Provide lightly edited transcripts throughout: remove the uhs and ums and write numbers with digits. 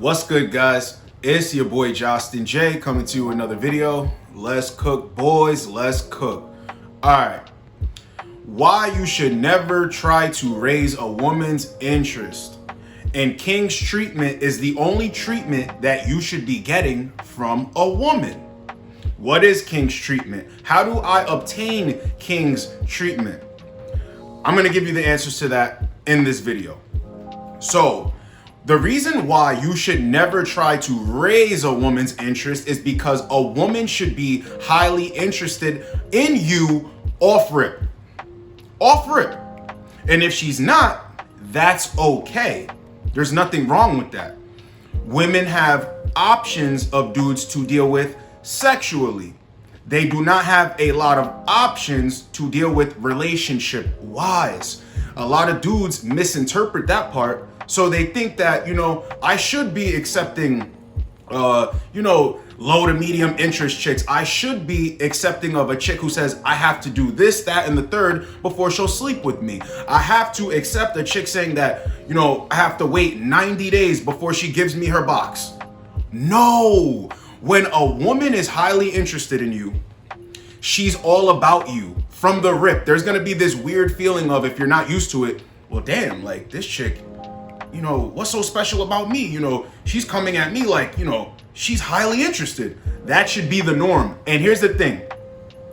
What's good, guys? It's your boy Justin J coming to you with another video. Let's cook, boys. Let's cook. Alright. Why you should never try to raise a woman's interest. And King's treatment is the only treatment that you should be getting from a woman. What is King's treatment? How do I obtain King's treatment? I'm going to give you the answers to that in this video. So, the reason why you should never try to raise a woman's interest is because a woman should be highly interested in you off rip. Off rip. And if she's not, that's okay. There's nothing wrong with that. Women have options of dudes to deal with sexually. They do not have a lot of options to deal with relationship-wise. A lot of dudes misinterpret that part. So they think that, I should be accepting, low to medium interest chicks. I should be accepting of a chick who says, I have to do this, that, and the third before she'll sleep with me. I have to accept a chick saying that, I have to wait 90 days before she gives me her box. No. When a woman is highly interested in you, she's all about you from the rip. There's going to be this weird feeling of, if you're not used to it, well, damn, like this chick, what's so special about me? She's coming at me like, she's highly interested. That should be the norm. And here's the thing.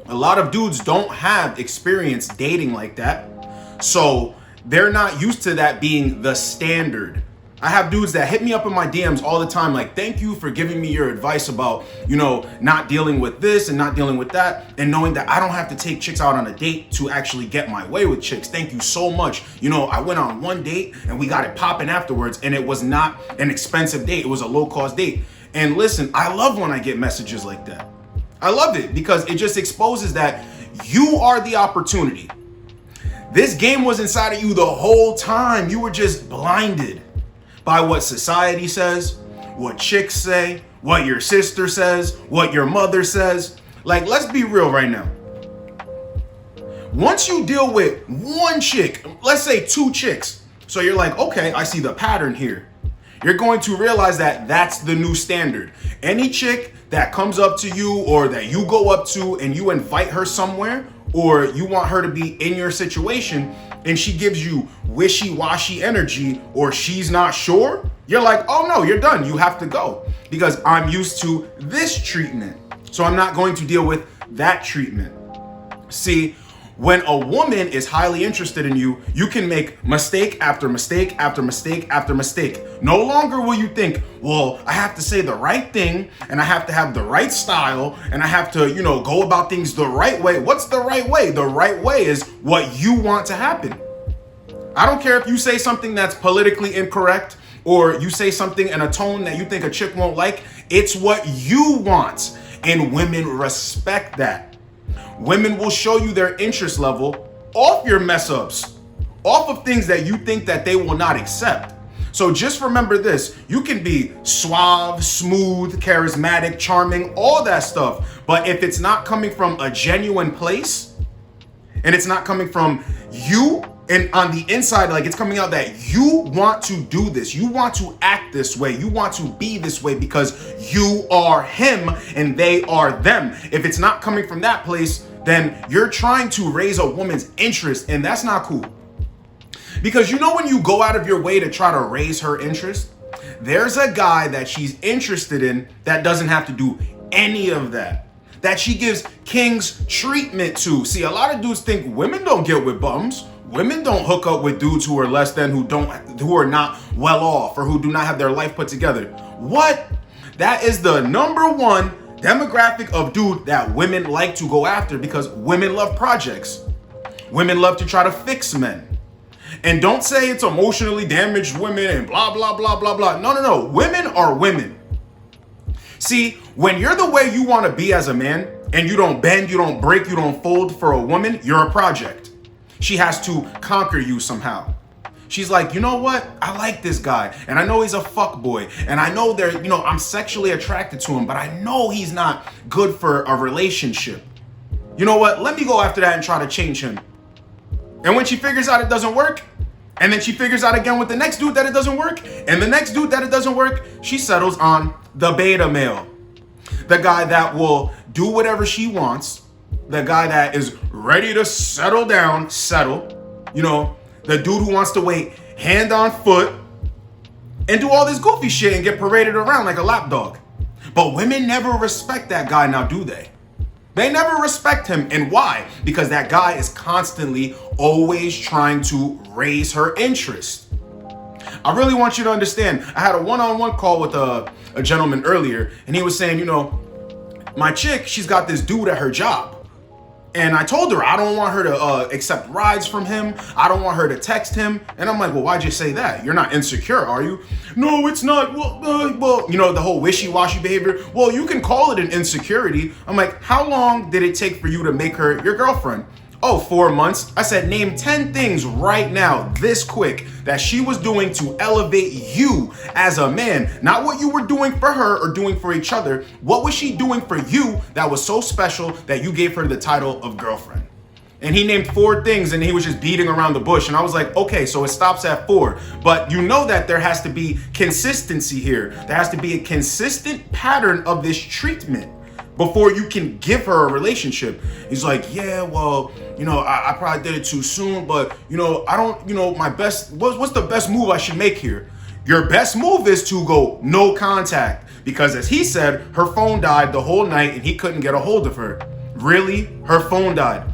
A lot of dudes don't have experience dating like that. So they're not used to that being the standard. I have dudes that hit me up in my DMs all the time like, thank you for giving me your advice about, not dealing with this and not dealing with that, and knowing that I don't have to take chicks out on a date to actually get my way with chicks. Thank you so much. I went on one date and we got it popping afterwards, and it was not an expensive date. It was a low-cost date. And listen, I love when I get messages like that. I love it because it just exposes that you are the opportunity. This game was inside of you the whole time. You were just blinded by what society says, what chicks say, what your sister says, what your mother says. Like, let's be real right now. Once you deal with one chick, let's say two chicks, so you're like, okay, I see the pattern here. You're going to realize that that's the new standard. Any chick that comes up to you or that you go up to and you invite her somewhere, or you want her to be in your situation, and she gives you wishy-washy energy, or she's not sure, you're like, oh no, you're done. You have to go because I'm used to this treatment. So I'm not going to deal with that treatment. See, when a woman is highly interested in you, you can make mistake after mistake after mistake after mistake. No longer will you think, well, I have to say the right thing and I have to have the right style and I have to, go about things the right way. What's the right way? The right way is what you want to happen. I don't care if you say something that's politically incorrect or you say something in a tone that you think a chick won't like. It's what you want, and women respect that. Women will show you their interest level off your mess ups, off of things that you think that they will not accept. So just remember this, you can be suave, smooth, charismatic, charming, all that stuff. But if it's not coming from a genuine place and it's not coming from you, and on the inside, like it's coming out that you want to do this, you want to act this way, you want to be this way because you are him and they are them. If it's not coming from that place, then you're trying to raise a woman's interest, and that's not cool. Because when you go out of your way to try to raise her interest, there's a guy that she's interested in that doesn't have to do any of that she gives King's treatment to. See, a lot of dudes think women don't get with bums. Women don't hook up with dudes who are less than, who are not well off, or who do not have their life put together. What? That is the number one demographic of dude that women like to go after, because women love projects. Women love to try to fix men. And don't say it's emotionally damaged women and blah, blah, blah, blah, blah. No. Women are women. See, when you're the way you want to be as a man, and you don't bend, you don't break, you don't fold for a woman, you're a project. She has to conquer you somehow. She's like, you know what? I like this guy, and I know he's a fuckboy, and I know I'm sexually attracted to him, but I know he's not good for a relationship. You know what? Let me go after that and try to change him. And when she figures out it doesn't work, And then she figures out again with the next dude that it doesn't work. And the next dude that it doesn't work, she settles on the beta male. The guy that will do whatever she wants. The guy that is ready to settle down, you know, the dude who wants to wait hand on foot and do all this goofy shit and get paraded around like a lapdog. But women never respect that guy now, do they? They never respect him. And why? Because that guy is constantly always trying to raise her interest. I really want you to understand. I had a one-on-one call with a gentleman earlier, and he was saying, you know, my chick, she's got this dude at her job. And I told her I don't want her to accept rides from him. I don't want her to text him. And I'm like, well, why'd you say that? You're not insecure, are you? No, it's not. Well, you know, the whole wishy-washy behavior. Well, you can call it an insecurity. I'm like, how long did it take for you to make her your girlfriend? Oh, 4 months. I said, name 10 things right now, this quick, that she was doing to elevate you as a man. Not what you were doing for her or doing for each other. What was she doing for you that was so special that you gave her the title of girlfriend? And he named 4 things and he was just beating around the bush. And I was like, okay, so it stops at 4. But you know that there has to be consistency here. There has to be a consistent pattern of this treatment before you can give her a relationship. He's like, yeah, well, you know, I probably did it too soon, but, you know, I don't, you know, my best, what's the best move I should make here? Your best move is to go no contact, because as he said, her phone died the whole night and he couldn't get a hold of her. Really? Her phone died.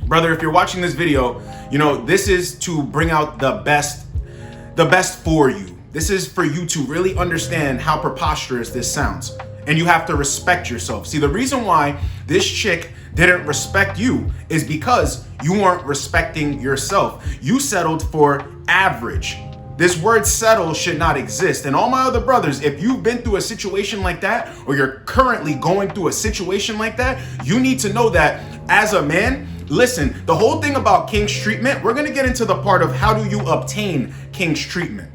Brother, if you're watching this video, you know, this is to bring out the best for you. This is for you to really understand how preposterous this sounds. And you have to respect yourself. See, the reason why this chick didn't respect you is because you weren't respecting yourself. You settled for average. This word settle should not exist. And all my other brothers, if you've been through a situation like that, or you're currently going through a situation like that, you need to know that as a man, listen, the whole thing about king's treatment, we're gonna get into the part of how do you obtain king's treatment.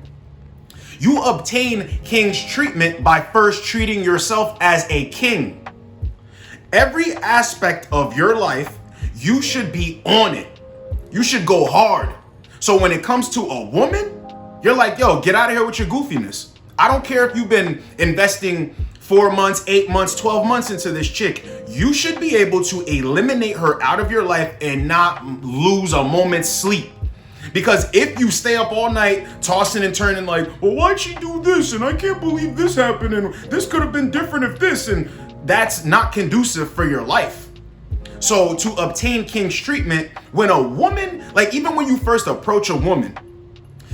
You obtain king's treatment by first treating yourself as a king. Every aspect of your life, you should be on it. You should go hard. So when it comes to a woman, you're like, yo, get out of here with your goofiness. I don't care if you've been investing 4 months, 8 months, 12 months into this chick. You should be able to eliminate her out of your life and not lose a moment's sleep. Because if you stay up all night tossing and turning like, well, why'd she do this? And I can't believe this happened. And this could have been different if this. And that's not conducive for your life. So to obtain king's treatment, when a woman, like even when you first approach a woman,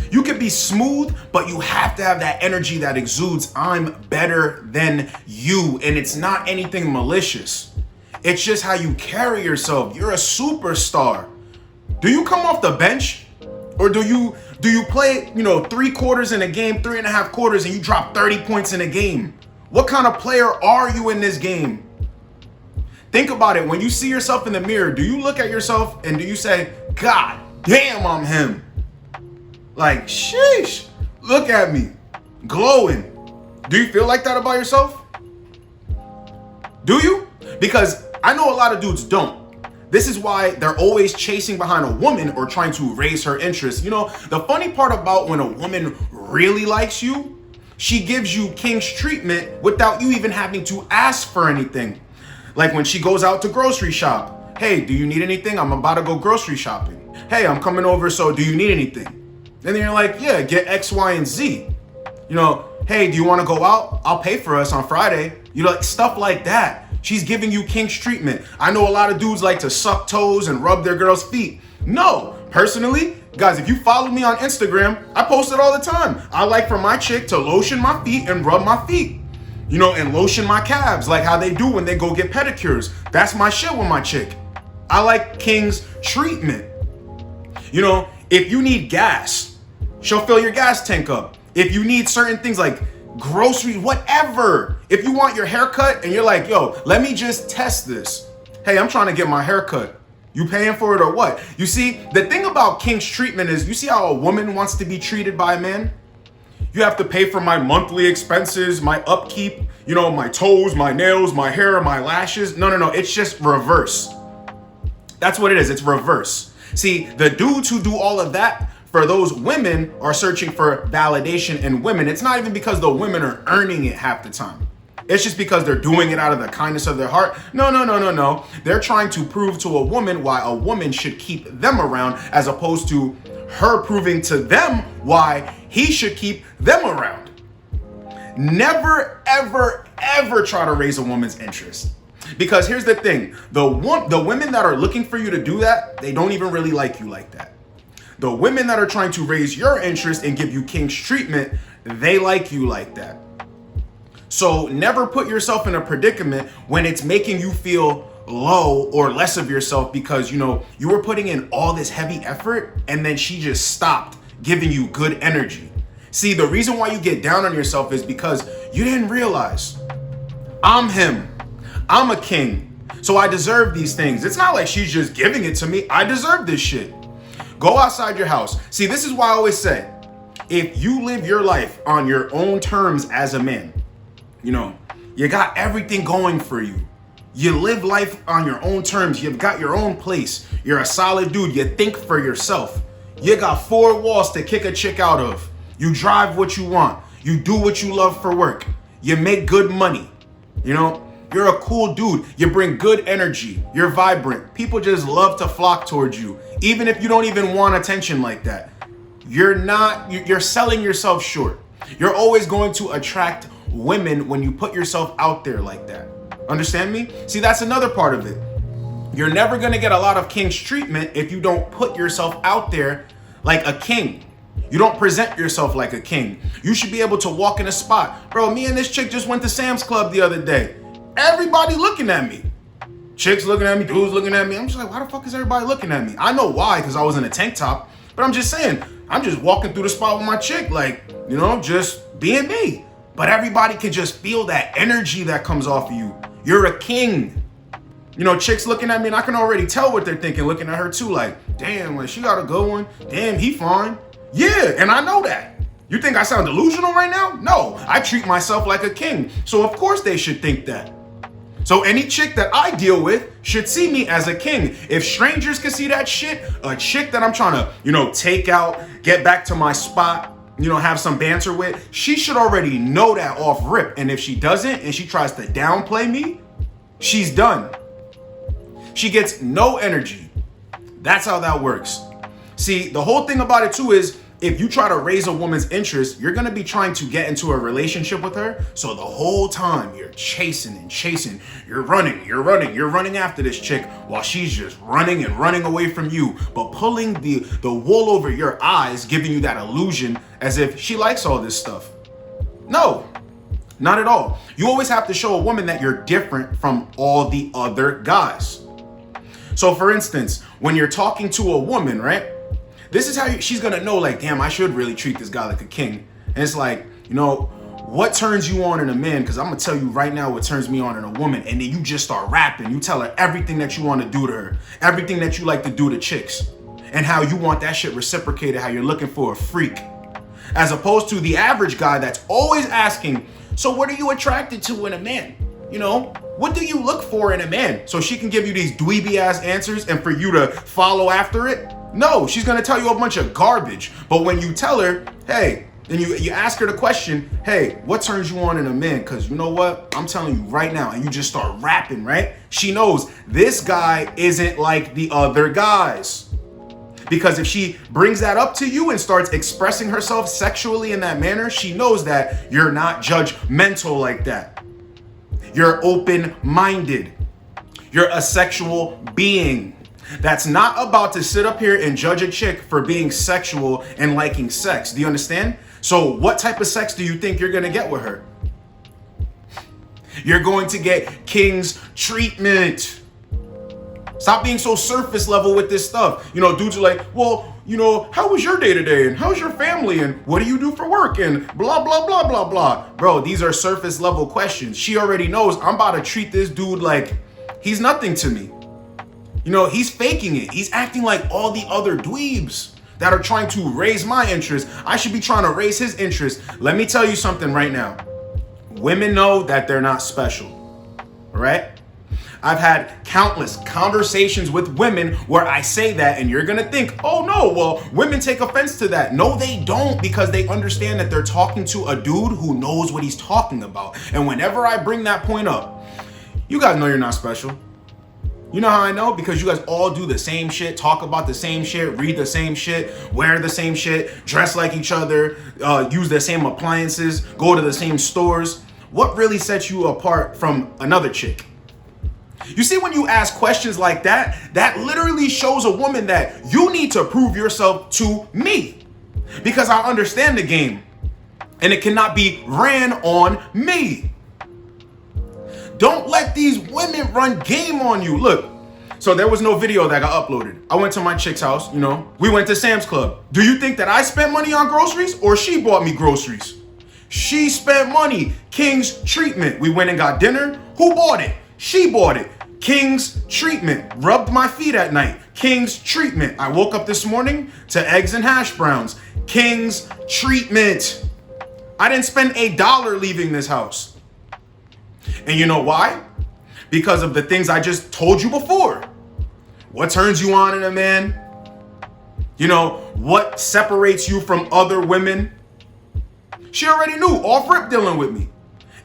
you can be smooth, but you have to have that energy that exudes, I'm better than you. And it's not anything malicious. It's just how you carry yourself. You're a superstar. Do you come off the bench? Or do you play, you know, 3 quarters in a game, 3.5 quarters, and you drop 30 points in a game? What kind of player are you in this game? Think about it. When you see yourself in the mirror, do you look at yourself and do you say, God damn, I'm him? Like, sheesh, look at me, glowing. Do you feel like that about yourself? Do you? Because I know a lot of dudes don't. This is why they're always chasing behind a woman or trying to raise her interest. You know, the funny part about when a woman really likes you, she gives you king's treatment without you even having to ask for anything. Like when she goes out to grocery shop. Hey, do you need anything? I'm about to go grocery shopping. Hey, I'm coming over, so do you need anything? And then you're like, yeah, get X, Y, and Z. You know, hey, do you want to go out? I'll pay for us on Friday. You know, like stuff like that. She's giving you king's treatment. I know a lot of dudes like to suck toes and rub their girls' feet. No, personally, guys, if you follow me on Instagram, I post it all the time. I like for my chick to lotion my feet and rub my feet. You know, and lotion my calves like how they do when they go get pedicures. That's my shit with my chick. I like king's treatment. You know, if you need gas, she'll fill your gas tank up. If you need certain things like groceries, whatever. If you want your haircut and you're like, yo, let me just test this. Hey, I'm trying to get my haircut. You paying for it or what? You see, the thing about king's treatment is, you see how a woman wants to be treated by a man? You have to pay for my monthly expenses, my upkeep, you know, my toes, my nails, my hair, my lashes. No. It's just reverse. That's what it is. It's reverse. See, the dudes who do all of that for those women are searching for validation in women, it's not even because the women are earning it half the time. It's just because they're doing it out of the kindness of their heart. No. They're trying to prove to a woman why a woman should keep them around, as opposed to her proving to them why he should keep them around. Never, ever, ever try to raise a woman's interest. Because here's the thing, the women that are looking for you to do that, they don't even really like you like that. The women that are trying to raise your interest and give you king's treatment, they like you like that. So never put yourself in a predicament when it's making you feel low or less of yourself because, you were putting in all this heavy effort and then she just stopped giving you good energy. See, the reason why you get down on yourself is because you didn't realize I'm him. I'm a king. So I deserve these things. It's not like she's just giving it to me. I deserve this shit. Go outside your house. See, this is why I always say, if you live your life on your own terms as a man, you got everything going for you. You live life on your own terms. You've got your own place. You're a solid dude. You think for yourself. You got 4 walls to kick a chick out of. You drive what you want. You do what you love for work. You make good money. You're a cool dude. You bring good energy. You're vibrant. People just love to flock towards you. Even if you don't even want attention like that. You're selling yourself short. You're always going to attract women when you put yourself out there like that. Understand me? See, that's another part of it. You're never going to get a lot of king's treatment if you don't put yourself out there like a king. You don't present yourself like a king. You should be able to walk in a spot. Bro, me and this chick just went to Sam's Club the other day. Everybody looking at me. Chicks looking at me, dudes looking at me. I'm just like, why the fuck is everybody looking at me? I know why, because I was in a tank top. But I'm just saying, I'm just walking through the spot with my chick, like, just being me. But everybody can just feel that energy that comes off of you. You're a king. Chicks looking at me, and I can already tell what they're thinking, looking at her too, like, damn, like, she got a good one. Damn, he fine. Yeah, and I know that. You think I sound delusional right now? No, I treat myself like a king. So of course they should think that. So any chick that I deal with should see me as a king. If strangers can see that shit, a chick that I'm trying to, take out, get back to my spot, have some banter with, she should already know that off rip. And if she doesn't and she tries to downplay me, she's done. She gets no energy. That's how that works. See, the whole thing about it too is if you try to raise a woman's interest, you're going to be trying to get into a relationship with her. So the whole time you're chasing and chasing, you're running after this chick while she's just running and running away from you, but pulling the wool over your eyes, giving you that illusion as if she likes all this stuff. No, not at all. You always have to show a woman that you're different from all the other guys. So for instance, when you're talking to a woman, right? This is how she's going to know, like, damn, I should really treat this guy like a king. And it's like, what turns you on in a man? Because I'm going to tell you right now what turns me on in a woman. And then you just start rapping. You tell her everything that you want to do to her. Everything that you like to do to chicks. And how you want that shit reciprocated, how you're looking for a freak. As opposed to the average guy that's always asking, so what are you attracted to in a man? What do you look for in a man? So she can give you these dweeby ass answers and for you to follow after it? No, she's going to tell you a bunch of garbage. But when you tell her, hey, and you ask her the question, hey, what turns you on in a man? Because you know what? I'm telling you right now. And you just start rapping, right? She knows this guy isn't like the other guys. Because if she brings that up to you and starts expressing herself sexually in that manner, she knows that you're not judgmental like that. You're open-minded. You're a sexual being. That's not about to sit up here and judge a chick for being sexual and liking sex. Do you understand? So what type of sex do you think you're going to get with her? You're going to get king's treatment. Stop being so surface level with this stuff. Dudes are like, well, how was your day today? And how's your family? And what do you do for work? And blah, blah, blah, blah, blah. Bro, these are surface level questions. She already knows I'm about to treat this dude like he's nothing to me. He's faking it. He's acting like all the other dweebs that are trying to raise my interest. I should be trying to raise his interest. Let me tell you something right now. Women know that they're not special, all right? I've had countless conversations with women where I say that, and you're gonna think, oh no, well, women take offense to that. No, they don't, because they understand that they're talking to a dude who knows what he's talking about. And whenever I bring that point up, you guys know you're not special. You know how I know? Because you guys all do the same shit, talk about the same shit, read the same shit, wear the same shit, dress like each other, use the same appliances, go to the same stores. What really sets you apart from another chick? You see, when you ask questions like that, that literally shows a woman that you need to prove yourself to me, because I understand the game and it cannot be ran on me. Don't let these women run game on you. Look, so there was no video that got uploaded. I went to my chick's house, we went to Sam's Club. Do you think that I spent money on groceries or she bought me groceries? She spent money. King's treatment. We went and got dinner. Who bought it? She bought it. King's treatment. Rubbed my feet at night. King's treatment. I woke up this morning to eggs and hash browns. King's treatment. I didn't spend $1 leaving this house. And you know why? Because of the things I just told you before. What turns you on in a man? What separates you from other women? She already knew, off rip dealing with me.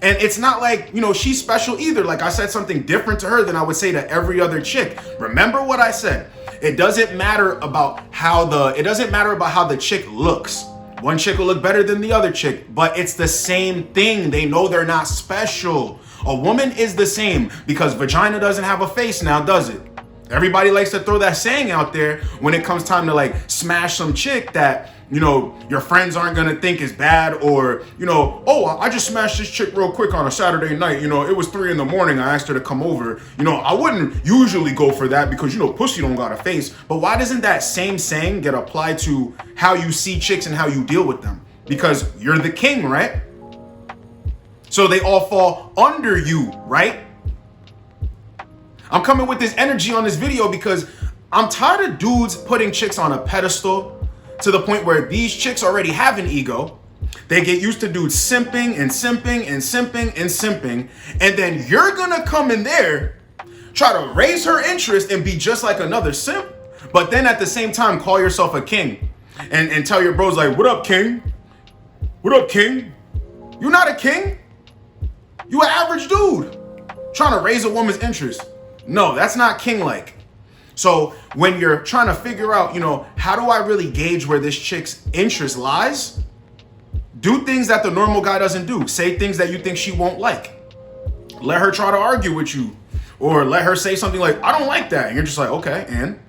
And it's not like, she's special either. Like, I said something different to her than I would say to every other chick. Remember what I said. It doesn't matter about how the chick looks. One chick will look better than the other chick, but it's the same thing. They know they're not special. A woman is the same, because vagina doesn't have a face now, does it? Everybody likes to throw that saying out there when it comes time to smash some chick that, your friends aren't going to think is bad, or, oh, I just smashed this chick real quick on a Saturday night. It was 3 a.m. I asked her to come over. I wouldn't usually go for that because, pussy don't got a face. But why doesn't that same saying get applied to how you see chicks and how you deal with them? Because you're the king, right? So they all fall under you, right? I'm coming with this energy on this video because I'm tired of dudes putting chicks on a pedestal to the point where these chicks already have an ego. They get used to dudes simping and simping and simping and simping. And then you're gonna come in there, try to raise her interest and be just like another simp, but then at the same time call yourself a king and tell your bros like, what up, king? What up, king? You're not a king. You an average dude trying to raise a woman's interest. No, that's not king-like. So when you're trying to figure out, how do I really gauge where this chick's interest lies? Do things that the normal guy doesn't do. Say things that you think she won't like. Let her try to argue with you, or let her say something like, I don't like that. And you're just like, okay, and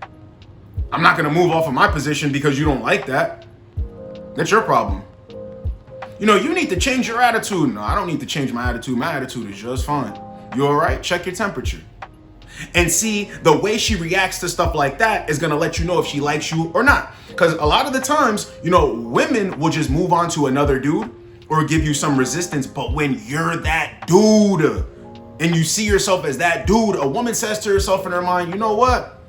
I'm not going to move off of my position because you don't like that. That's your problem. You need to change your attitude. No, I don't need to change my attitude. My attitude is just fine. You all right? Check your temperature. And see, the way she reacts to stuff like that is going to let you know if she likes you or not. Because a lot of the times, women will just move on to another dude or give you some resistance. But when you're that dude and you see yourself as that dude, a woman says to herself in her mind, you know what?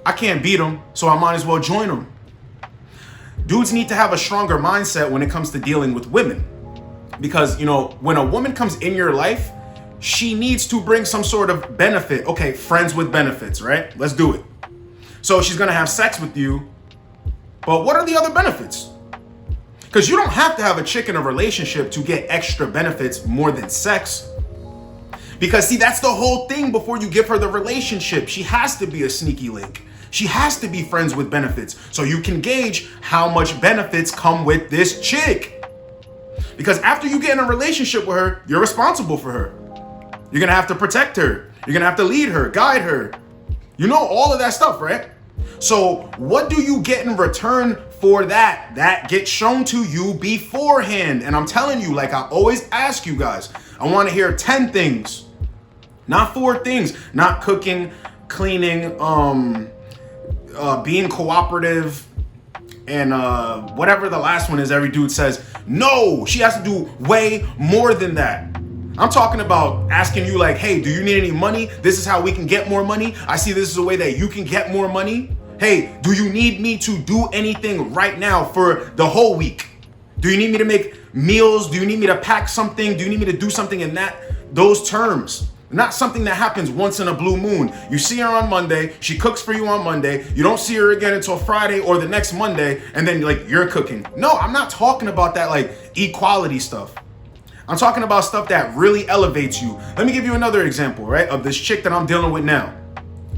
I can't beat him, so I might as well join him. Dudes need to have a stronger mindset when it comes to dealing with women. Because, when a woman comes in your life, she needs to bring some sort of benefit. Okay, friends with benefits, right? Let's do it. So she's going to have sex with you. But what are the other benefits? Because you don't have to have a chick in a relationship to get extra benefits more than sex. Because see, that's the whole thing before you give her the relationship. She has to be a sneaky link. She has to be friends with benefits. So you can gauge how much benefits come with this chick. Because after you get in a relationship with her, you're responsible for her. You're going to have to protect her. You're going to have to lead her, guide her. All of that stuff, right? So what do you get in return for that? That gets shown to you beforehand. And I'm telling you, like I always ask you guys, I want to hear 10 things, not 4 things, not cooking, cleaning, being cooperative, and whatever the last one is every dude says. No, she has to do way more than that. I'm talking about asking you like, hey, do you need any money? This is how we can get more money. I see this is a way that you can get more money. Hey, do you need me to do anything right now for the whole week? Do you need me to make meals? Do you need me to pack something? Do you need me to do something in those terms? not something that happens once in a blue moon. You see her on Monday, she cooks for you on Monday, you don't see her again until Friday or the next Monday, and then like you're cooking. No, I'm not talking about that like equality stuff. I'm talking about stuff that really elevates you. Let me give you another example, right, of this chick that I'm dealing with now.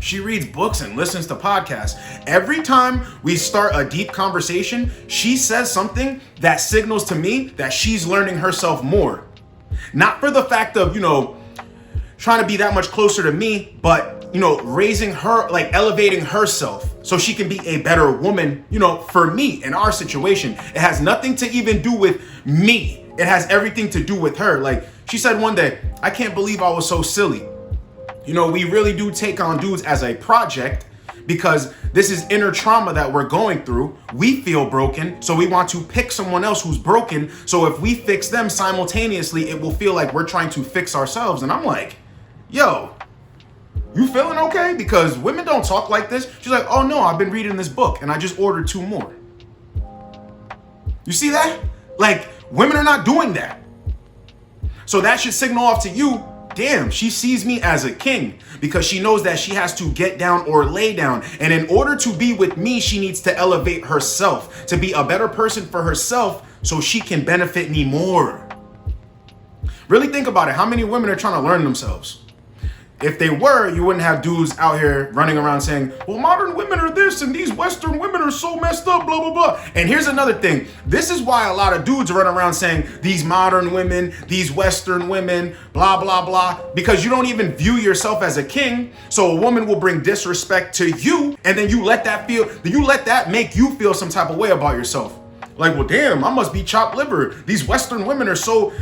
She reads books and listens to podcasts. Every time we start a deep conversation, she says something that signals to me that she's learning herself more. Not for the fact of, trying to be that much closer to me, but, raising her, like elevating herself so she can be a better woman, for me in our situation. It has nothing to even do with me. It has everything to do with her. Like she said one day, I can't believe I was so silly. We really do take on dudes as a project because this is inner trauma that we're going through. We feel broken, so we want to pick someone else who's broken. So if we fix them simultaneously, it will feel like we're trying to fix ourselves. And I'm like, yo, you feeling okay? Because women don't talk like this. She's like, oh no, I've been reading this book and I just ordered 2 more. You see that? Like, women are not doing that. So that should signal off to you, damn, she sees me as a king because she knows that she has to get down or lay down. And in order to be with me, she needs to elevate herself, to be a better person for herself so she can benefit me more. Really think about it. How many women are trying to learn themselves? If they were, you wouldn't have dudes out here running around saying, well, modern women are this and these Western women are so messed up, blah, blah, blah. And here's another thing. This is why a lot of dudes run around saying these modern women, these Western women, blah, blah, blah, because you don't even view yourself as a king. So a woman will bring disrespect to you and then you let that make you feel some type of way about yourself. Like, well, damn, I must be chopped liver. These Western women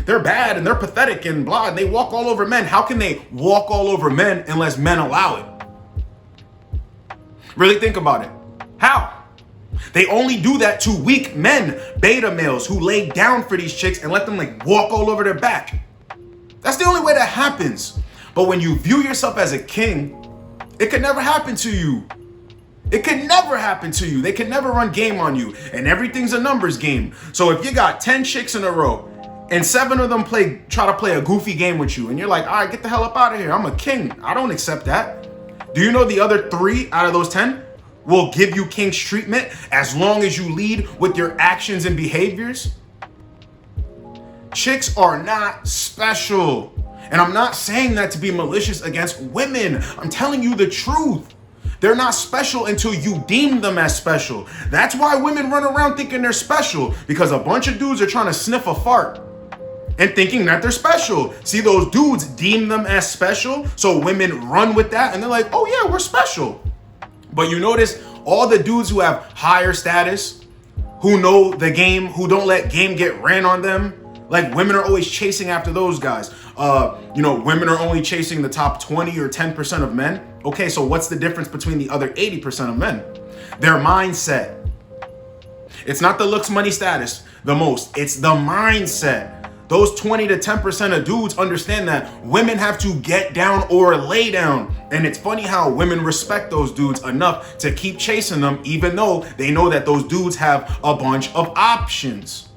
they're bad and they're pathetic and blah, and they walk all over men. How can they walk all over men unless men allow it? Really think about it. How? They only do that to weak men, beta males who lay down for these chicks and let them like walk all over their back. That's the only way that happens. But when you view yourself as a king, it could never happen to you. It can never happen to you. They can never run game on you. And everything's a numbers game. So if you got 10 chicks in a row and 7 of them try to play a goofy game with you and you're like, all right, get the hell up out of here. I'm a king. I don't accept that. Do you know the other 3 out of those 10 will give you king's treatment as long as you lead with your actions and behaviors? Chicks are not special. And I'm not saying that to be malicious against women. I'm telling you the truth. They're not special until you deem them as special. That's why women run around thinking they're special, because a bunch of dudes are trying to sniff a fart and thinking that they're special. See, those dudes deem them as special, so women run with that and they're like, oh yeah, we're special. But you notice all the dudes who have higher status, who know the game, who don't let game get ran on them, like women are always chasing after those guys. Women are only chasing the top 20 or 10% of men. Okay, so what's the difference between the other 80% of men? Their mindset. It's not the looks, money, status the most. It's the mindset. Those 20 to 10% of dudes understand that women have to get down or lay down. And it's funny how women respect those dudes enough to keep chasing them, even though they know that those dudes have a bunch of options.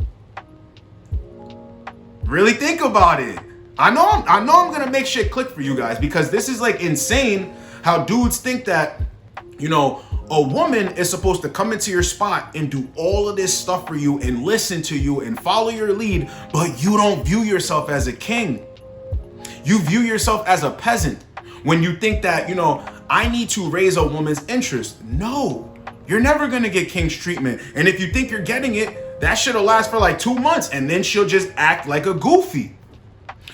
Really think about it. I know I'm gonna make shit click for you guys, because this is like insane how dudes think that, a woman is supposed to come into your spot and do all of this stuff for you and listen to you and follow your lead, but you don't view yourself as a king. You view yourself as a peasant when you think that, I need to raise a woman's interest. No, you're never gonna get king's treatment. And if you think you're getting it, that shit'll last for like 2 months and then she'll just act like a goofy.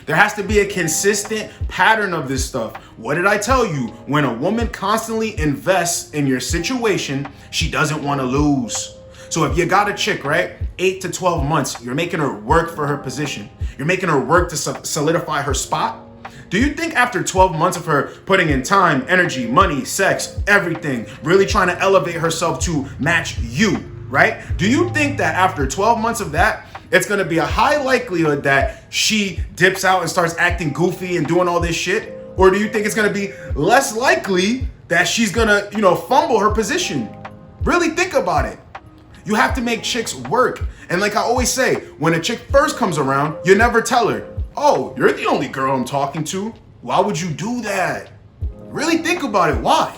There has to be a consistent pattern of this stuff. What did I tell you? When a woman constantly invests in your situation, she doesn't want to lose. So if you got a chick, right, 8 to 12 months, you're making her work for her position. You're making her work to solidify her spot. Do you think after 12 months of her putting in time, energy, money, sex, everything, really trying to elevate herself to match you, right? Do you think that after 12 months of that, it's going to be a high likelihood that she dips out and starts acting goofy and doing all this shit? Or do you think it's going to be less likely that she's going to, fumble her position? Really think about it. You have to make chicks work. And like I always say, when a chick first comes around, you never tell her, oh, you're the only girl I'm talking to. Why would you do that? Really think about it. Why?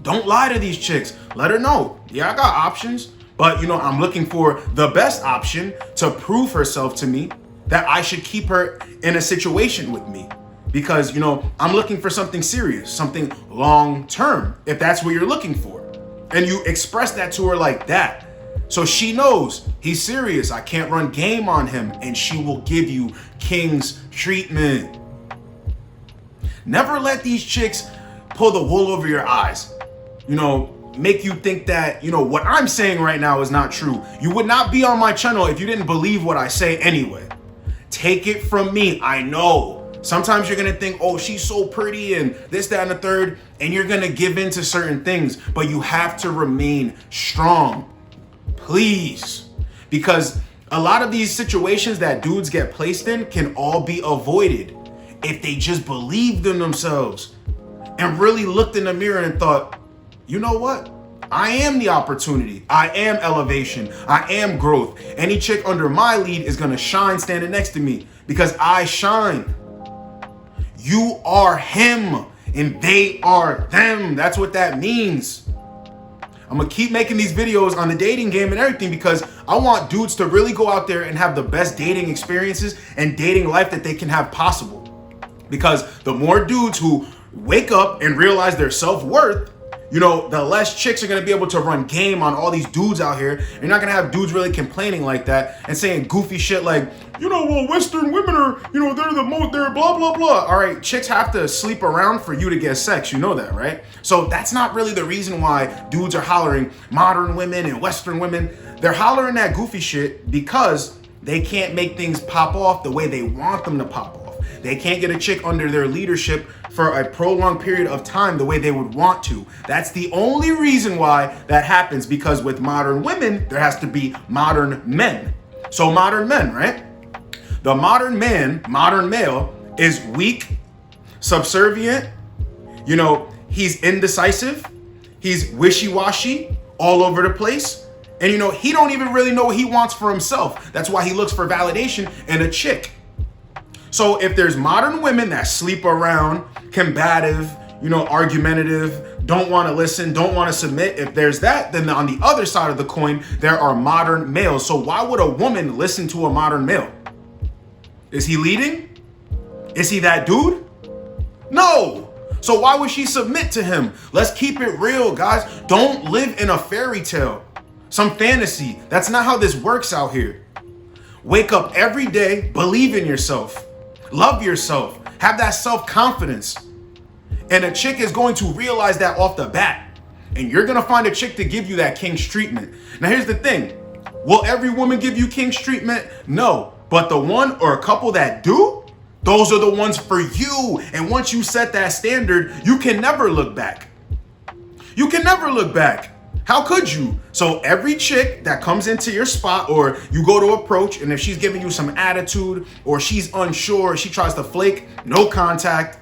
Don't lie to these chicks. Let her know, yeah, I got options, but I'm looking for the best option to prove herself to me, that I should keep her in a situation with me. Because, I'm looking for something serious, something long term, if that's what you're looking for. And you express that to her like that. So she knows he's serious. I can't run game on him, and she will give you king's treatment. Never let these chicks pull the wool over your eyes. Make you think that, what I'm saying right now is not true. You would not be on my channel if you didn't believe what I say anyway. Take it from me. I know. Sometimes you're going to think, oh, she's so pretty and this, that, and the third, and you're going to give in to certain things, but you have to remain strong. Please. Because a lot of these situations that dudes get placed in can all be avoided if they just believed in themselves and really looked in the mirror and thought, you know what? I am the opportunity. I am elevation. I am growth. Any chick under my lead is going to shine standing next to me because I shine. You are him and they are them. That's what that means. I'm going to keep making these videos on the dating game and everything because I want dudes to really go out there and have the best dating experiences and dating life that they can have possible. Because the more dudes who wake up and realize their self-worth, the less chicks are going to be able to run game on all these dudes out here. You're not going to have dudes really complaining like that and saying goofy shit like, well, Western women are, they're blah, blah, blah. All right, chicks have to sleep around for you to get sex. You know that, right? So that's not really the reason why dudes are hollering modern women and Western women. They're hollering that goofy shit because they can't make things pop off the way they want them to pop off. They can't get a chick under their leadership for a prolonged period of time the way they would want to. That's the only reason why that happens, because with modern women, there has to be modern men. So modern men, right? The modern man, modern male, is weak, subservient, he's indecisive, he's wishy-washy, all over the place. And he don't even really know what he wants for himself. That's why he looks for validation in a chick. So if there's modern women that sleep around, combative, argumentative, don't want to listen, don't want to submit, if there's that, then on the other side of the coin, there are modern males. So why would a woman listen to a modern male? Is he leading? Is he that dude? No. So why would she submit to him? Let's keep it real, guys. Don't live in a fairy tale, some fantasy. That's not how this works out here. Wake up every day, believe in yourself. Love yourself. Have that self-confidence. And a chick is going to realize that off the bat. And you're going to find a chick to give you that king's treatment. Now, here's the thing. Will every woman give you king's treatment? No. But the one or a couple that do, those are the ones for you. And once you set that standard, you can never look back. You can never look back. How could you? So every chick that comes into your spot, or you go to approach, and if she's giving you some attitude, or she's unsure, she tries to flake, no contact.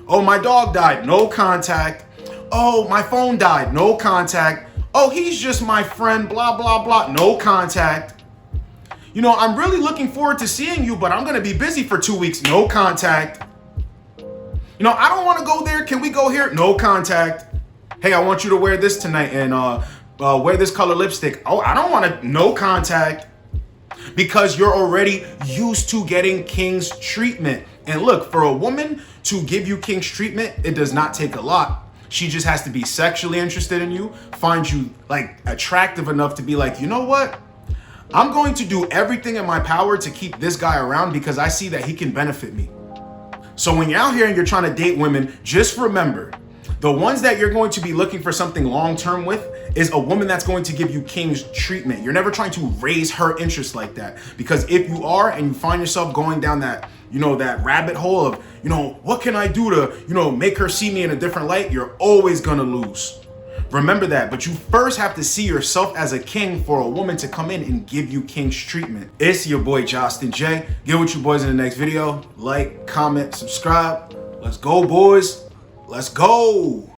Oh, my dog died, no contact. Oh, my phone died, no contact. Oh, he's just my friend, blah, blah, blah, no contact. I'm really looking forward to seeing you, but I'm going to be busy for 2 weeks, no contact. I don't want to go there. Can we go here? No contact. Hey, I want you to wear this tonight and wear this color lipstick. Oh, I don't want to, no contact. Because you're already used to getting king's treatment. And look, for a woman to give you king's treatment, it does not take a lot. She just has to be sexually interested in you, find you attractive enough to be like, you know what? I'm going to do everything in my power to keep this guy around because I see that he can benefit me. So when you're out here and you're trying to date women, just remember, the ones that you're going to be looking for something long-term with is a woman that's going to give you king's treatment. You're never trying to raise her interest like that. Because if you are and you find yourself going down that, that rabbit hole of, what can I do to, make her see me in a different light, you're always gonna lose. Remember that. But you first have to see yourself as a king for a woman to come in and give you king's treatment. It's your boy, Justin J. Get with you boys in the next video. Like, comment, subscribe. Let's go, boys. Let's go.